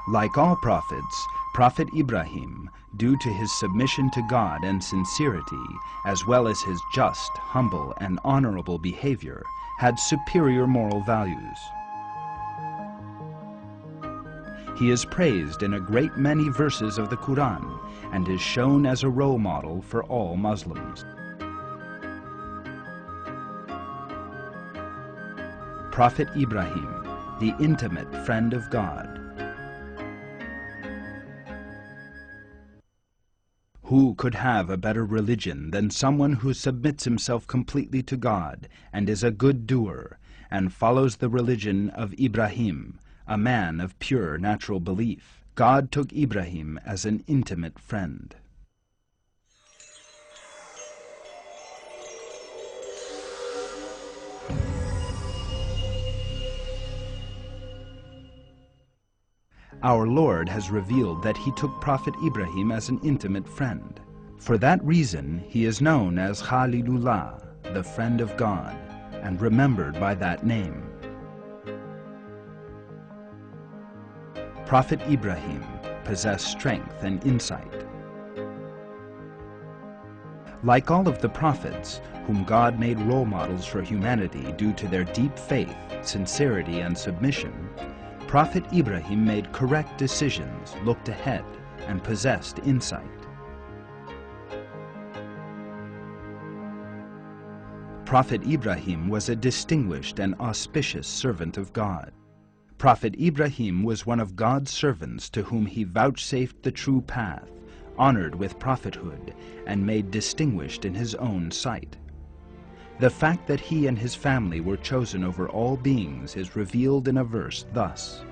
Like all prophets, Prophet Ibrahim, due to his submission to God and sincerity, as well as his just, humble, and honorable behavior, had superior moral values. He is praised in a great many verses of the Quran and is shown as a role model for all Muslims. Prophet Ibrahim, the intimate friend of God. Who could have a better religion than someone who submits himself completely to God and is a good doer and follows the religion of Ibrahim, a man of pure natural belief? God took Ibrahim as an intimate friend. Our Lord has revealed that he took Prophet Ibrahim as an intimate friend. For that reason, he is known as Khalilullah, the friend of God, and remembered by that name. Prophet Ibrahim possessed strength and insight. Like all of the prophets, whom God made role models for humanity due to their deep faith, sincerity, and submission, Prophet Ibrahim made correct decisions, looked ahead, and possessed insight. Prophet Ibrahim was a distinguished and auspicious servant of God. Prophet Ibrahim was one of God's servants to whom he vouchsafed the true path, honored with prophethood, and made distinguished in his own sight. The fact that he and his family were chosen over all beings is revealed in a verse thus: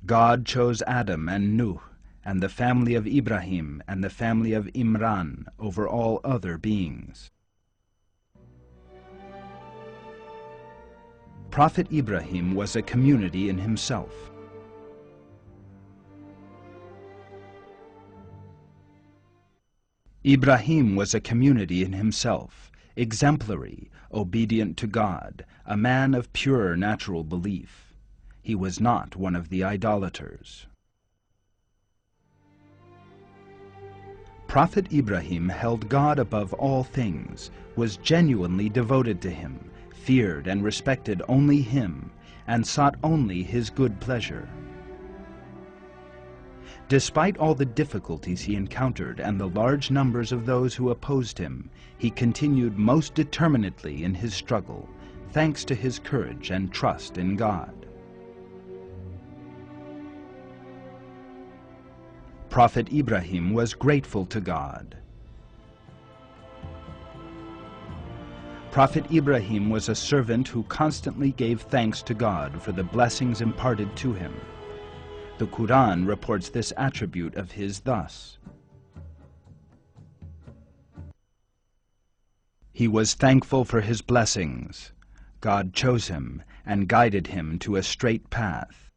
God chose Adam and Nuh, and the family of Ibrahim and the family of Imran over all other beings. Prophet Ibrahim was a community in himself. Ibrahim was a community in himself, exemplary, obedient to God, a man of pure natural belief. He was not one of the idolaters. Prophet Ibrahim held God above all things, was genuinely devoted to him, feared and respected only him, and sought only his good pleasure. Despite all the difficulties he encountered and the large numbers of those who opposed him, he continued most determinedly in his struggle, thanks to his courage and trust in God. Prophet Ibrahim was grateful to God. Prophet Ibrahim was a servant who constantly gave thanks to God for the blessings imparted to him. The Quran reports this attribute of his thus: He was thankful for his blessings. God chose him and guided him to a straight path.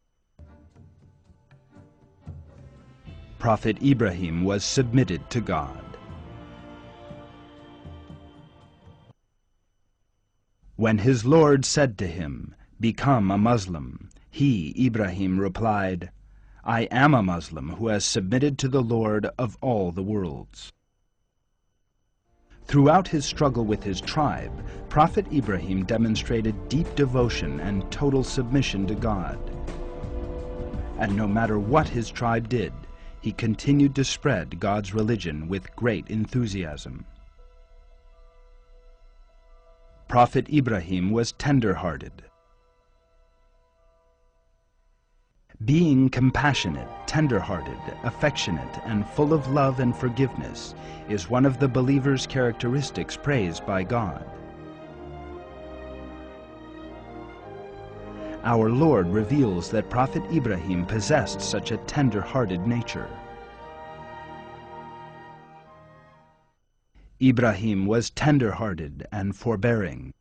Prophet Ibrahim was submitted to God. When his Lord said to him, "Become a Muslim," he, Ibrahim, replied, "I am a Muslim who has submitted to the Lord of all the worlds." Throughout his struggle with his tribe, Prophet Ibrahim demonstrated deep devotion and total submission to God. And no matter what his tribe did, he continued to spread God's religion with great enthusiasm. Prophet Ibrahim was tender-hearted. Being compassionate, tender-hearted, affectionate, and full of love and forgiveness is one of the believer's characteristics praised by God. Our Lord reveals that Prophet Ibrahim possessed such a tender-hearted nature. Ibrahim was tender-hearted and forbearing.